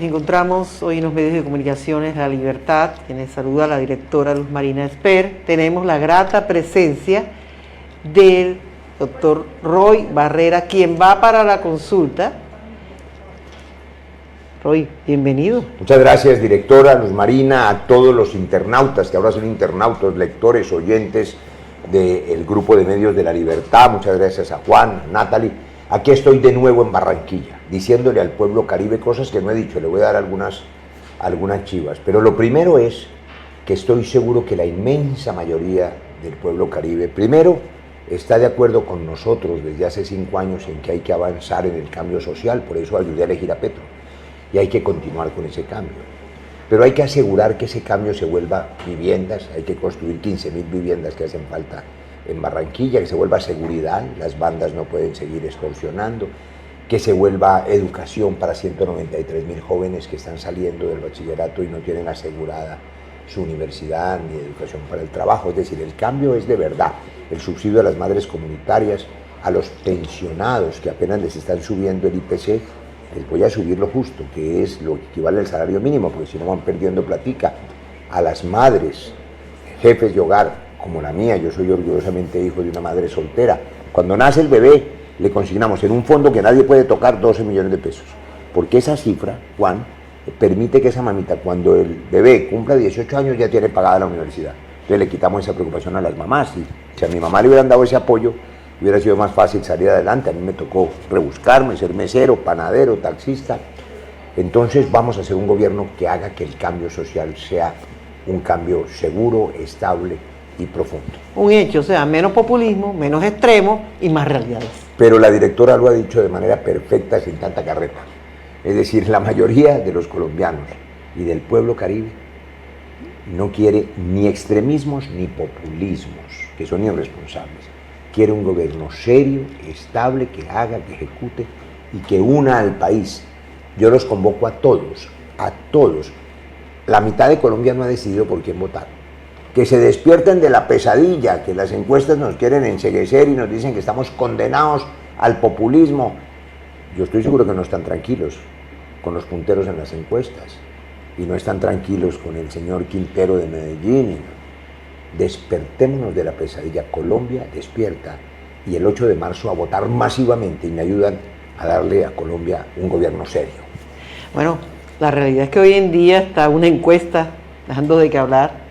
Nos encontramos hoy en los medios de comunicaciones La Libertad, quienes saluda a la directora Luz Marina Esper. Tenemos la grata presencia del doctor Roy Barrera, quien va para la consulta. Roy, bienvenido. Muchas gracias, directora Luz Marina, a todos los internautas, que ahora son internautas, lectores, oyentes del grupo de medios de La Libertad. Muchas gracias a Juan, a Natalie. Aquí estoy de nuevo en Barranquilla, diciéndole al pueblo caribe cosas que no he dicho. Le voy a dar algunas chivas. Pero lo primero es que estoy seguro que la inmensa mayoría del pueblo caribe, primero, está de acuerdo con nosotros desde hace 5 años en que hay que avanzar en el cambio social. Por eso ayudé a elegir a Petro. Y hay que continuar con ese cambio. Pero hay que asegurar que ese cambio se vuelva viviendas, hay que construir 15.000 viviendas que hacen falta en Barranquilla, que se vuelva seguridad, las bandas no pueden seguir extorsionando, que se vuelva educación para 193.000 jóvenes que están saliendo del bachillerato y no tienen asegurada su universidad ni educación para el trabajo. Es decir, el cambio es de verdad. El subsidio a las madres comunitarias, a los pensionados que apenas les están subiendo el IPC, les voy a subir lo justo, que es lo que equivale al salario mínimo, porque si no van perdiendo platica. A las madres, jefes de hogar, como la mía, yo soy orgullosamente hijo de una madre soltera. Cuando nace el bebé, le consignamos en un fondo que nadie puede tocar 12 millones de pesos, porque esa cifra, Juan, permite que esa mamita, cuando el bebé cumpla 18 años, ya tiene pagada la universidad. Entonces le quitamos esa preocupación a las mamás, y si a mi mamá le hubieran dado ese apoyo, hubiera sido más fácil salir adelante. A mí me tocó rebuscarme, ser mesero, panadero, taxista. Entonces vamos a hacer un gobierno que haga que el cambio social sea un cambio seguro, estable y profundo. Un hecho, o sea, menos populismo, menos extremo y más realidades. Pero la directora lo ha dicho de manera perfecta, sin tanta carreta. Es decir, la mayoría de los colombianos y del pueblo caribe no quiere ni extremismos ni populismos, que son irresponsables. Quiere un gobierno serio, estable, que haga, que ejecute y que una al país. Yo los convoco a todos, a todos. La mitad de Colombia no ha decidido por quién votar. Que se despierten de la pesadilla, que las encuestas nos quieren enceguecer y nos dicen que estamos condenados al populismo. Yo estoy seguro que no están tranquilos con los punteros en las encuestas y no están tranquilos con el señor Quintero de Medellín. Despertémonos de la pesadilla. Colombia despierta, y el 8 de marzo a votar masivamente y me ayudan a darle a Colombia un gobierno serio. Bueno, la realidad es que hoy en día está una encuesta dejando de qué hablar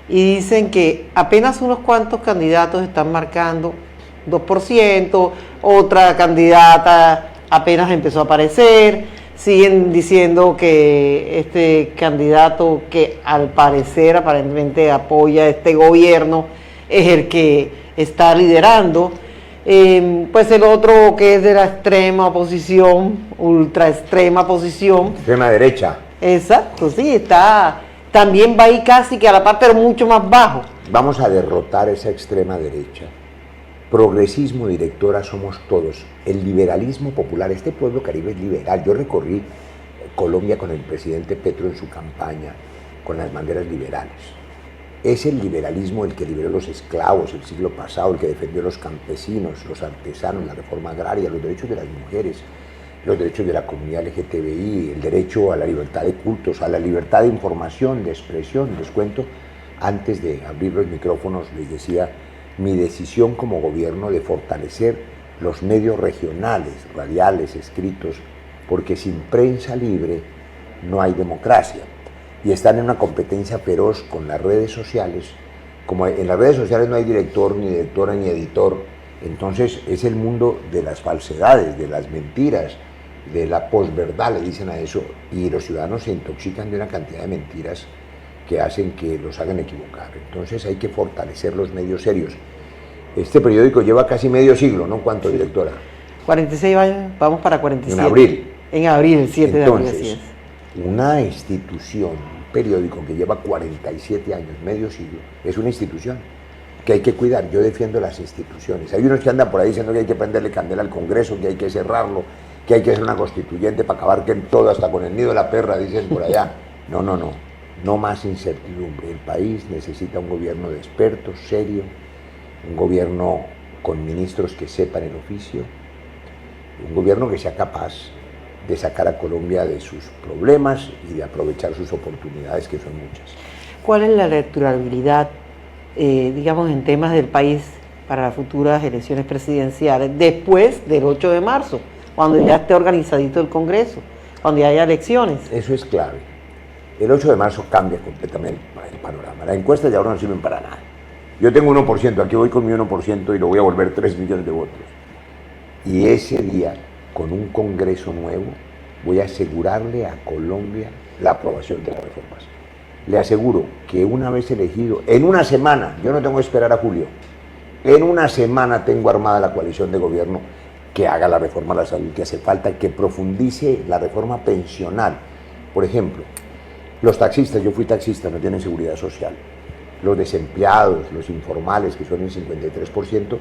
y dicen que apenas unos cuantos candidatos están marcando 2%, otra candidata apenas empezó a aparecer. Siguen diciendo que este candidato que al parecer aparentemente apoya este gobierno es el que está liderando. Pues el otro, que es de la extrema oposición, ultra extrema posición. Extrema derecha. Exacto, sí, también va ahí casi que a la par, pero mucho más bajo. Vamos a derrotar esa extrema derecha. Progresismo, directora, somos todos. El liberalismo popular, este pueblo caribe es liberal. Yo recorrí Colombia con el presidente Petro en su campaña, con las banderas liberales. Es el liberalismo el que liberó los esclavos el siglo pasado, el que defendió a los campesinos, los artesanos, la reforma agraria, los derechos de las mujeres, los derechos de la comunidad LGTBI, el derecho a la libertad de cultos, a la libertad de información, de expresión. Les cuento, antes de abrir los micrófonos, les decía mi decisión como gobierno de fortalecer los medios regionales, radiales, escritos, porque sin prensa libre no hay democracia. Y están en una competencia feroz con las redes sociales. Como en las redes sociales no hay director, ni directora, ni editor, entonces es el mundo de las falsedades, de las mentiras, de la posverdad, le dicen a eso, y los ciudadanos se intoxican de una cantidad de mentiras que hacen que los hagan equivocar. Entonces hay que fortalecer los medios serios. Este periódico lleva casi medio siglo, ¿no? ¿Cuánto, directora? 46 años, vamos para 47. En abril. En abril, el 7 de abril, así es. Una institución, un periódico que lleva 47 años, medio siglo, es una institución que hay que cuidar. Yo defiendo las instituciones. Hay unos que andan por ahí diciendo que hay que prenderle candela al Congreso, que hay que cerrarlo, que hay que hacer una constituyente para acabar con todo, hasta con el nido de la perra, dicen por allá. No, no, no. No más incertidumbre. El país necesita un gobierno de expertos, serio, un gobierno con ministros que sepan el oficio, un gobierno que sea capaz de sacar a Colombia de sus problemas y de aprovechar sus oportunidades, que son muchas. ¿Cuál es la electorabilidad, digamos, en temas del país para las futuras elecciones presidenciales después del 8 de marzo, cuando ya esté organizadito el Congreso, cuando ya haya elecciones? Eso es clave. El 8 de marzo cambia completamente el panorama. Las encuestas de ahora no sirven para nada. Yo tengo 1%, aquí voy con mi 1% y lo voy a volver 3 millones de votos. Y ese día, con un Congreso nuevo, voy a asegurarle a Colombia la aprobación de las reformas. Le aseguro que una vez elegido, en una semana, yo no tengo que esperar a julio, en una semana tengo armada la coalición de gobierno que haga la reforma a la salud que hace falta, que profundice la reforma pensional. Por ejemplo, los taxistas, yo fui taxista, no tienen seguridad social. Los desempleados, los informales, que son el 53%,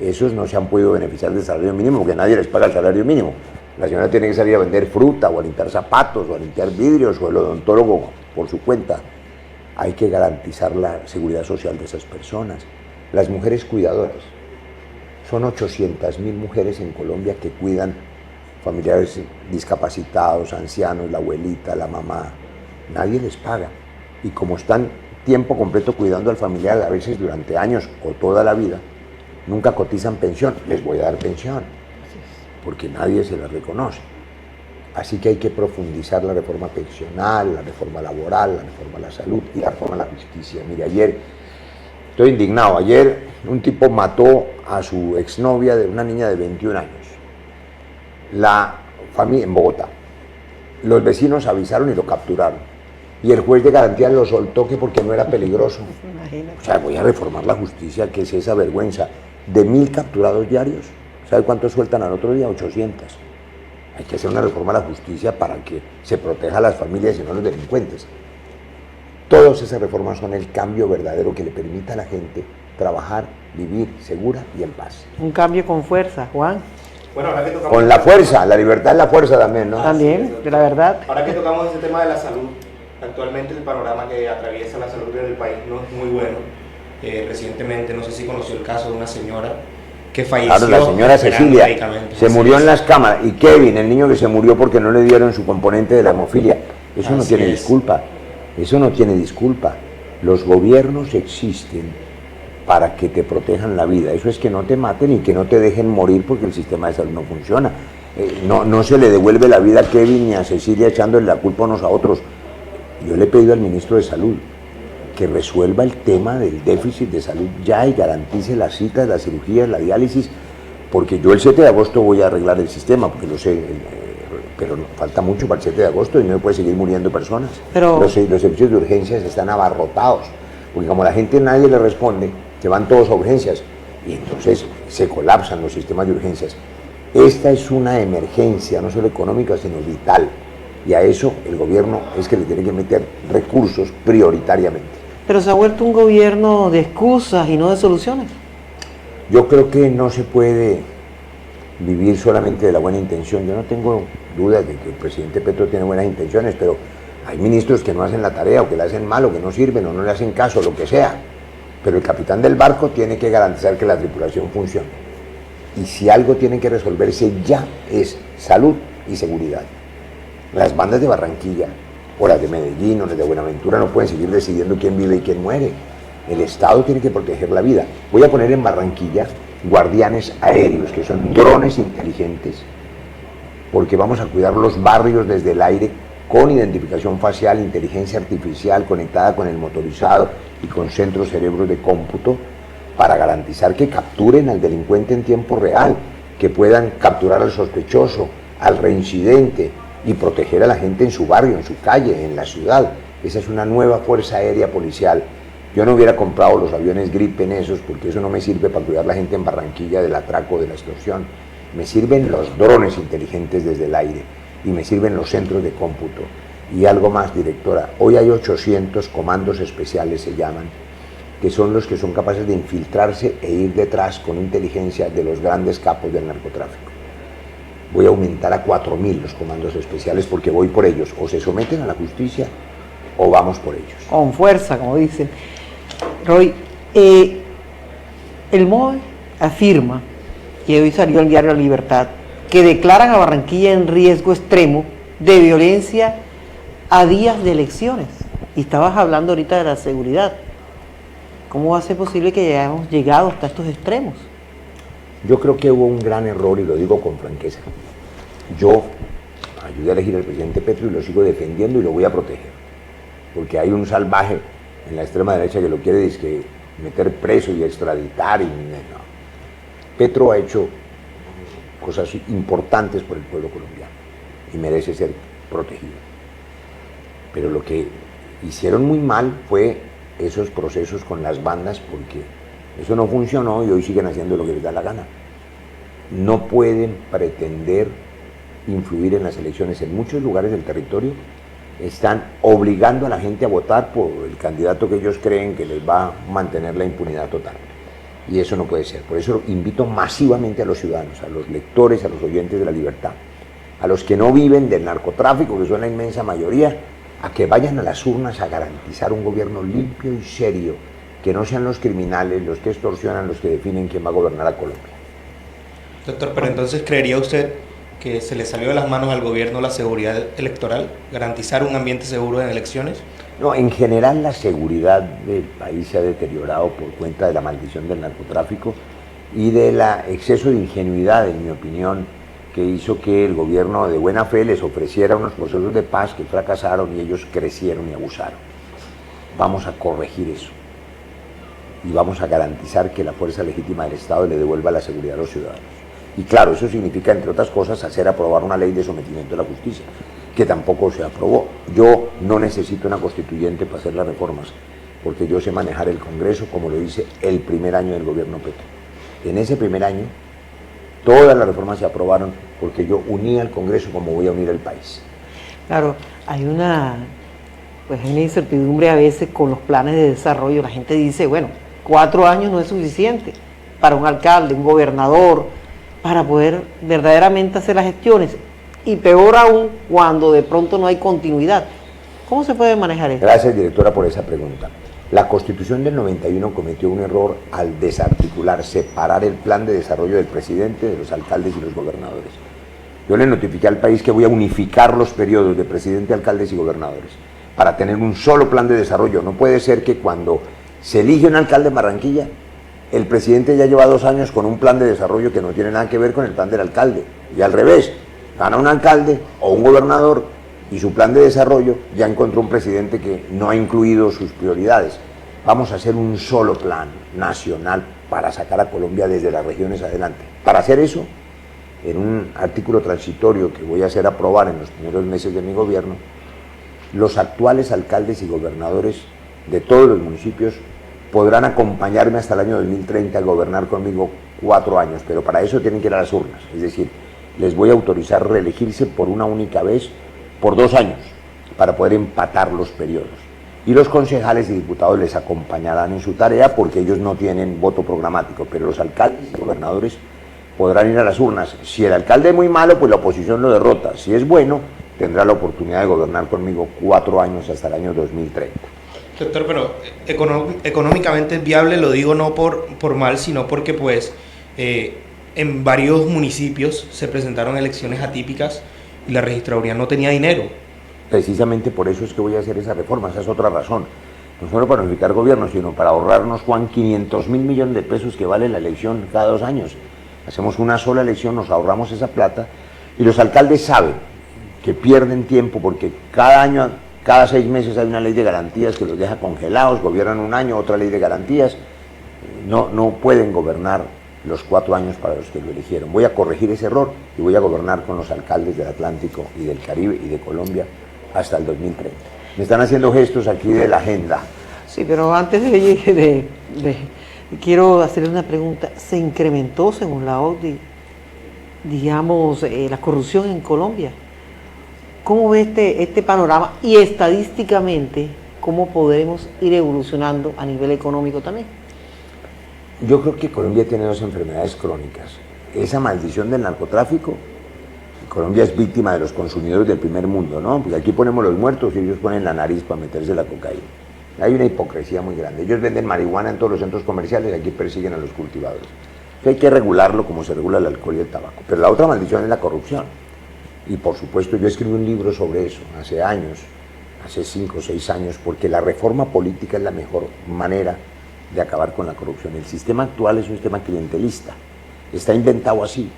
esos no se han podido beneficiar del salario mínimo porque nadie les paga el salario mínimo. La señora tiene que salir a vender fruta o a limpiar zapatos o a limpiar vidrios o el odontólogo por su cuenta. Hay que garantizar la seguridad social de esas personas. Las mujeres cuidadoras. Son 800.000 mujeres en Colombia que cuidan familiares discapacitados, ancianos, la abuelita, la mamá. Nadie les paga. Y como están tiempo completo cuidando al familiar, a veces durante años o toda la vida, nunca cotizan pensión. Les voy a dar pensión, porque nadie se las reconoce. Así que hay que profundizar la reforma pensional, la reforma laboral, la reforma a la salud y la reforma a la justicia. Mire, ayer, estoy indignado, ayer un tipo mató a su exnovia de una niña de 21 años. La familia en Bogotá. Los vecinos avisaron y lo capturaron. Y el juez de garantía lo soltó que porque no era peligroso. O sea, voy a reformar la justicia, que es esa vergüenza. De 1.000 capturados diarios, ¿sabe cuántos sueltan al otro día? 800. Hay que hacer una reforma a la justicia para que se proteja a las familias y no a los delincuentes. Todas esas reformas son el cambio verdadero que le permita a la gente trabajar, vivir segura y en paz. Un cambio con fuerza, Juan. Bueno, ahora que tocamos Con la fuerza, la libertad es la fuerza también, ¿no? También, de la verdad. Ahora que tocamos ese tema de la salud, actualmente el panorama que atraviesa la salud en el país no es muy bueno. Recientemente, no sé si conoció el caso de una señora que falleció. Claro, la señora Cecilia se murió en las cámaras. Y Kevin, el niño que se murió porque no le dieron su componente de la hemofilia. Eso no tiene disculpa. Eso no tiene disculpa. Los gobiernos existen para que te protejan la vida. Eso es que no te maten y que no te dejen morir porque el sistema de salud no funciona. No se le devuelve la vida a Kevin ni a Cecilia echándole la culpa unos a otros. Yo le he pedido al ministro de Salud que resuelva el tema del déficit de salud ya y garantice las citas, las cirugías, la diálisis, porque yo el 7 de agosto voy a arreglar el sistema, porque lo sé, pero falta mucho para el 7 de agosto y no puede seguir muriendo personas. Pero los servicios de urgencias están abarrotados, porque como la gente nadie le responde, se van todos a urgencias y entonces se colapsan los sistemas de urgencias. Esta es una emergencia, no solo económica, sino vital. Y a eso el gobierno es que le tiene que meter recursos prioritariamente. Pero se ha vuelto un gobierno de excusas y no de soluciones. Yo creo que no se puede vivir solamente de la buena intención. Yo no tengo dudas de que el presidente Petro tiene buenas intenciones, pero hay ministros que no hacen la tarea o que la hacen mal o que no sirven o no le hacen caso, lo que sea. Pero el capitán del barco tiene que garantizar que la tripulación funcione. Y si algo tiene que resolverse ya es salud y seguridad. Las bandas de Barranquilla, o las de Medellín, o las de Buenaventura no pueden seguir decidiendo quién vive y quién muere. El Estado tiene que proteger la vida. Voy a poner en Barranquilla guardianes aéreos, que son drones inteligentes, porque vamos a cuidar los barrios desde el aire con identificación facial, inteligencia artificial conectada con el motorizado y con centros cerebros de cómputo para garantizar que capturen al delincuente en tiempo real, que puedan capturar al sospechoso, al reincidente, y proteger a la gente en su barrio, en su calle, en la ciudad. Esa es una nueva fuerza aérea policial. Yo no hubiera comprado los aviones Gripen esos, porque eso no me sirve para cuidar a la gente en Barranquilla del atraco, de la extorsión. Me sirven los drones inteligentes desde el aire y me sirven los centros de cómputo. Y algo más, directora, hoy hay 800 comandos especiales, se llaman, que son los que son capaces de infiltrarse e ir detrás con inteligencia de los grandes capos del narcotráfico. Voy a aumentar a 4.000 los comandos especiales porque voy por ellos. O se someten a la justicia o vamos por ellos. Con fuerza, como dicen. Roy, el MOE afirma, que hoy salió el diario La Libertad, que declaran a Barranquilla en riesgo extremo de violencia a días de elecciones. Y estabas hablando ahorita de la seguridad. ¿Cómo va a ser posible que hayamos llegado hasta estos extremos? Yo creo que hubo un gran error y lo digo con franqueza. Yo ayudé a elegir al presidente Petro y lo sigo defendiendo y lo voy a proteger. Porque hay un salvaje en la extrema derecha que lo quiere dizque meter preso y extraditar. No. Petro ha hecho cosas importantes por el pueblo colombiano y merece ser protegido. Pero lo que hicieron muy mal fue esos procesos con las bandas, porque eso no funcionó y hoy siguen haciendo lo que les da la gana. No pueden pretender influir en las elecciones. En muchos lugares del territorio están obligando a la gente a votar por el candidato que ellos creen que les va a mantener la impunidad total. Y eso no puede ser. Por eso invito masivamente a los ciudadanos, a los lectores, a los oyentes de La Libertad, a los que no viven del narcotráfico, que son la inmensa mayoría, a que vayan a las urnas a garantizar un gobierno limpio y serio, que no sean los criminales los que extorsionan, los que definen quién va a gobernar a Colombia. Doctor, pero entonces, ¿creería usted que se le salió de las manos al gobierno la seguridad electoral, garantizar un ambiente seguro en elecciones? No, en general la seguridad del país se ha deteriorado por cuenta de la maldición del narcotráfico y del exceso de ingenuidad, en mi opinión, que hizo que el gobierno de buena fe les ofreciera unos procesos de paz que fracasaron y ellos crecieron y abusaron. Vamos a corregir eso y vamos a garantizar que la fuerza legítima del Estado le devuelva la seguridad a los ciudadanos. Y claro, eso significa, entre otras cosas, hacer aprobar una ley de sometimiento a la justicia, que tampoco se aprobó. Yo no necesito una constituyente para hacer las reformas, porque yo sé manejar el Congreso como lo hice el primer año del gobierno Petro. En ese primer año, todas las reformas se aprobaron porque yo uní al Congreso como voy a unir el país. Claro, hay una incertidumbre a veces con los planes de desarrollo. La gente dice, bueno, 4 años no es suficiente para un alcalde, un gobernador, para poder verdaderamente hacer las gestiones. Y peor aún cuando de pronto no hay continuidad. ¿Cómo se puede manejar esto? Gracias, directora, por esa pregunta. La Constitución del 91 cometió un error al desarticular, separar el plan de desarrollo del presidente de los alcaldes y los gobernadores. Yo le notifiqué al país que voy a unificar los periodos de presidente, alcaldes y gobernadores para tener un solo plan de desarrollo. No puede ser que cuando se elige un alcalde en Barranquilla, el presidente ya lleva 2 años con un plan de desarrollo que no tiene nada que ver con el plan del alcalde. Y al revés, gana un alcalde o un gobernador y su plan de desarrollo ya encontró un presidente que no ha incluido sus prioridades. Vamos a hacer un solo plan nacional para sacar a Colombia desde las regiones adelante. Para hacer eso, en un artículo transitorio que voy a hacer aprobar en los primeros meses de mi gobierno, los actuales alcaldes y gobernadores de todos los municipios podrán acompañarme hasta el año 2030 a gobernar conmigo 4 años, pero para eso tienen que ir a las urnas, es decir, les voy a autorizar reelegirse por una única vez por 2 años, para poder empatar los periodos. Y los concejales y diputados les acompañarán en su tarea porque ellos no tienen voto programático, pero los alcaldes y gobernadores podrán ir a las urnas. Si el alcalde es muy malo, pues la oposición lo derrota. Si es bueno, tendrá la oportunidad de gobernar conmigo 4 años hasta el año 2030. Doctor, pero económicamente es viable, lo digo no por mal, sino porque pues en varios municipios se presentaron elecciones atípicas y la registraduría no tenía dinero. Precisamente por eso es que voy a hacer esa reforma, esa es otra razón. No solo para unificar gobiernos, sino para ahorrarnos, Juan, 500.000 millones de pesos que vale la elección cada 2 años. Hacemos una sola elección, nos ahorramos esa plata y los alcaldes saben que pierden tiempo porque cada año, cada 6 meses hay una ley de garantías que los deja congelados, gobiernan 1 año, otra ley de garantías. No pueden gobernar los 4 años para los que lo eligieron. Voy a corregir ese error y voy a gobernar con los alcaldes del Atlántico y del Caribe y de Colombia hasta el 2030. Me están haciendo gestos aquí de la agenda. Sí, pero antes quiero hacerle una pregunta. ¿Se incrementó, según la OCDE, digamos, la corrupción en Colombia? ¿Cómo ve este panorama? Y estadísticamente, ¿cómo podemos ir evolucionando a nivel económico también? Yo creo que Colombia tiene 2 enfermedades crónicas. Esa maldición del narcotráfico. Colombia es víctima de los consumidores del primer mundo, ¿no? Porque aquí ponemos los muertos y ellos ponen la nariz para meterse la cocaína. Hay una hipocresía muy grande. Ellos venden marihuana en todos los centros comerciales y aquí persiguen a los cultivadores. Hay que regularlo como se regula el alcohol y el tabaco. Pero la otra maldición es la corrupción. Y por supuesto yo escribí un libro sobre eso hace años, hace 5 o 6 años, porque la reforma política es la mejor manera de acabar con la corrupción. El sistema actual es un sistema clientelista, está inventado así.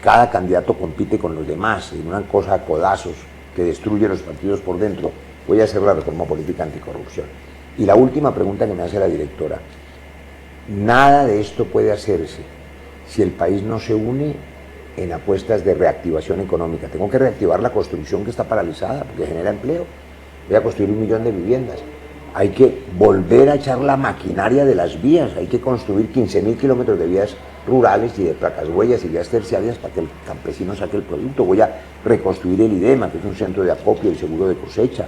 Cada candidato compite con los demás en una cosa a codazos que destruye los partidos por dentro. Voy a hacer la reforma política anticorrupción. Y la última pregunta que me hace la directora, nada de esto puede hacerse si el país no se une en apuestas de reactivación económica. Tengo que reactivar la construcción que está paralizada porque genera empleo. Voy a construir 1 millón de viviendas. Hay que volver a echar la maquinaria de las vías, hay que construir 15.000 kilómetros de vías rurales y de placas huellas y vías terciarias para que el campesino saque el producto. Voy a reconstruir el IDEMA, que es un centro de acopio y seguro de cosecha.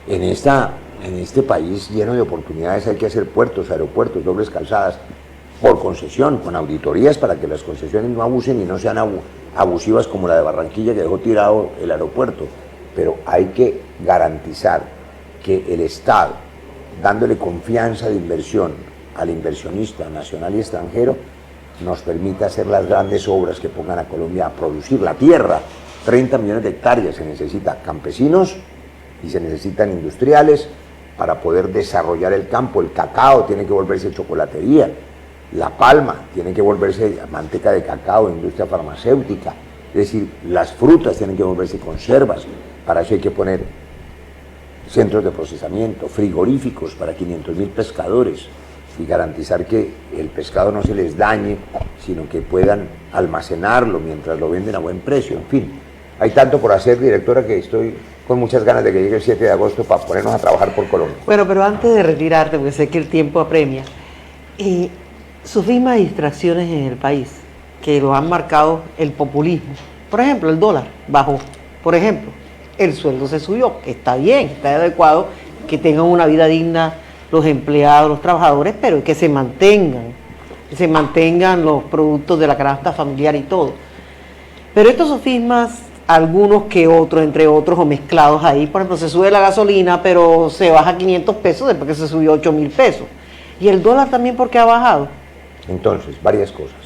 En este país lleno de oportunidades hay que hacer puertos, aeropuertos, dobles calzadas, por concesión, con auditorías para que las concesiones no abusen y no sean abusivas como la de Barranquilla, que dejó tirado el aeropuerto. Pero hay que garantizar que el Estado, dándole confianza de inversión al inversionista nacional y extranjero, nos permita hacer las grandes obras que pongan a Colombia a producir. La tierra, 30 millones de hectáreas, se necesita campesinos y se necesitan industriales para poder desarrollar el campo. El cacao tiene que volverse chocolatería, la palma tiene que volverse manteca de cacao, industria farmacéutica, es decir, las frutas tienen que volverse conservas. Para eso hay que poner centros de procesamiento, frigoríficos para 500.000 pescadores y garantizar que el pescado no se les dañe, sino que puedan almacenarlo mientras lo venden a buen precio. En fin, hay tanto por hacer, directora, que estoy con muchas ganas de que llegue el 7 de agosto para ponernos a trabajar por Colombia. Bueno, pero antes de retirarte, porque sé que el tiempo apremia, sus mismas distracciones en el país, que lo han marcado el populismo. Por ejemplo, el dólar bajó. Por ejemplo, el sueldo se subió, que está bien, está adecuado, que tengan una vida digna los empleados, los trabajadores, pero que se mantengan los productos de la canasta familiar y todo. Pero estos sofismas, algunos que otros, entre otros, o mezclados ahí, por ejemplo, se sube la gasolina, pero se baja 500 pesos después que se subió 8.000 pesos. Y el dólar también, porque ha bajado. Entonces, varias cosas.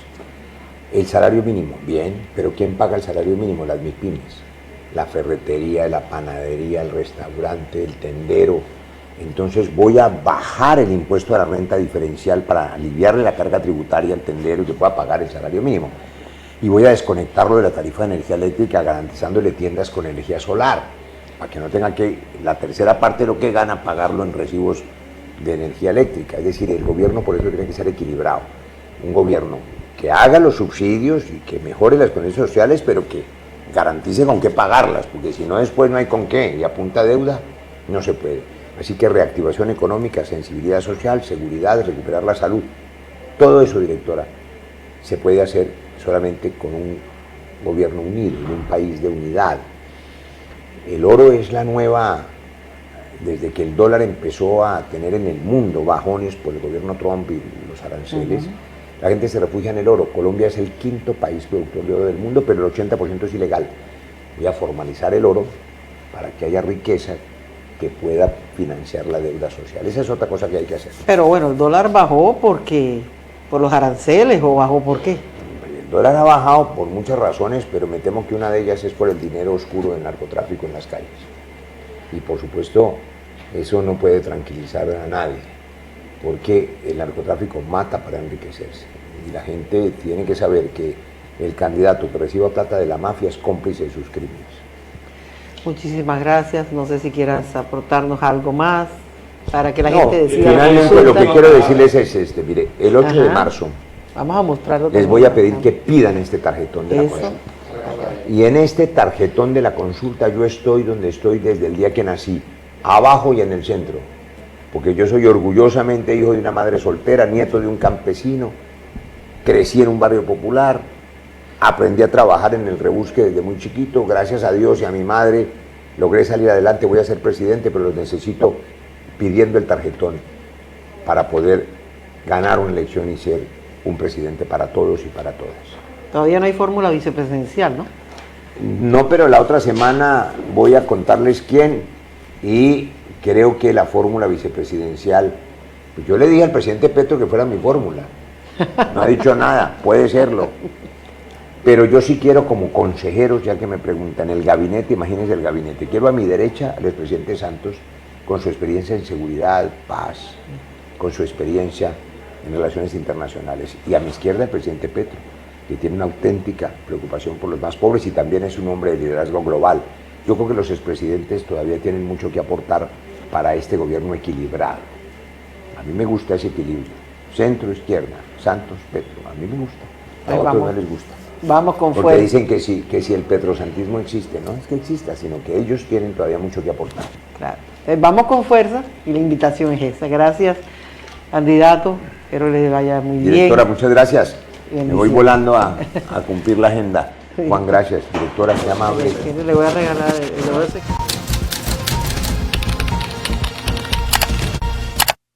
El salario mínimo, bien, pero ¿quién paga el salario mínimo? Las MIPYMES. La ferretería, la panadería, el restaurante, el tendero. Entonces voy a bajar el impuesto a la renta diferencial para aliviarle la carga tributaria al tendero y que pueda pagar el salario mínimo. Y voy a desconectarlo de la tarifa de energía eléctrica garantizándole tiendas con energía solar, para que no tenga que la tercera parte de lo que gana pagarlo en recibos de energía eléctrica. Es decir, el gobierno por eso tiene que ser equilibrado. Un gobierno que haga los subsidios y que mejore las condiciones sociales, pero que garantice con qué pagarlas, porque si no después no hay con qué, y a punta deuda no se puede. Así que reactivación económica, sensibilidad social, seguridad, recuperar la salud, todo eso, directora, se puede hacer solamente con un gobierno unido, en un país de unidad. El oro es la nueva, desde que el dólar empezó a tener en el mundo bajones por el gobierno Trump y los aranceles, la gente se refugia en el oro. Colombia es el 5º país productor de oro del mundo, pero el 80% es ilegal. Voy a formalizar el oro para que haya riqueza que pueda financiar la deuda social. Esa es otra cosa que hay que hacer. Pero bueno, el dólar bajó porque por los aranceles, o bajó por qué. El dólar ha bajado por muchas razones, pero me temo que una de ellas es por el dinero oscuro del narcotráfico en las calles. Y por supuesto, eso no puede tranquilizar a nadie, porque el narcotráfico mata para enriquecerse. Y la gente tiene que saber que el candidato que reciba plata de la mafia es cómplice de sus crímenes. Muchísimas gracias. No sé si quieras aportarnos algo más para que la gente decida. Finalmente lo que quiero decirles es mire, el 8 de marzo vamos a mostrarlo. les voy a pedir que pidan este tarjetón de la consulta. Y en este tarjetón de la consulta yo estoy donde estoy desde el día que nací, abajo y en el centro, porque yo soy orgullosamente hijo de una madre soltera, nieto de un campesino, crecí en un barrio popular, aprendí a trabajar en el rebusque desde muy chiquito, gracias a Dios y a mi madre logré salir adelante, voy a ser presidente, pero los necesito pidiendo el tarjetón para poder ganar una elección y ser un presidente para todos y para todas. Todavía no hay fórmula vicepresidencial, ¿no? No, pero la otra semana voy a contarles quién, y creo que la fórmula vicepresidencial, pues yo le dije al presidente Petro que fuera mi fórmula, No ha dicho nada, puede serlo. Pero yo sí quiero como consejeros, ya que me preguntan, el gabinete, imagínense el gabinete, quiero a mi derecha al expresidente Santos con su experiencia en seguridad, paz, con su experiencia en relaciones internacionales, y a mi izquierda el presidente Petro, que tiene una auténtica preocupación por los más pobres y también es un hombre de liderazgo global. Yo creo que los expresidentes todavía tienen mucho que aportar para este gobierno equilibrado. A mí me gusta ese equilibrio, centro-izquierda, Santos, Petro, a mí me gusta, a Ahí otros vamos. no les gusta. Vamos con Porque fuerza. dicen que si el petrosantismo existe, no es que exista, sino que ellos tienen todavía mucho que aportar. Claro. Vamos con fuerza y la invitación es esa. Gracias, candidato. Espero les vaya muy bien. Directora, muchas gracias. Me voy Bendiciones. volando a cumplir la agenda. Juan, gracias. Directora, qué amable. Le voy a regalar, le voy a hacer-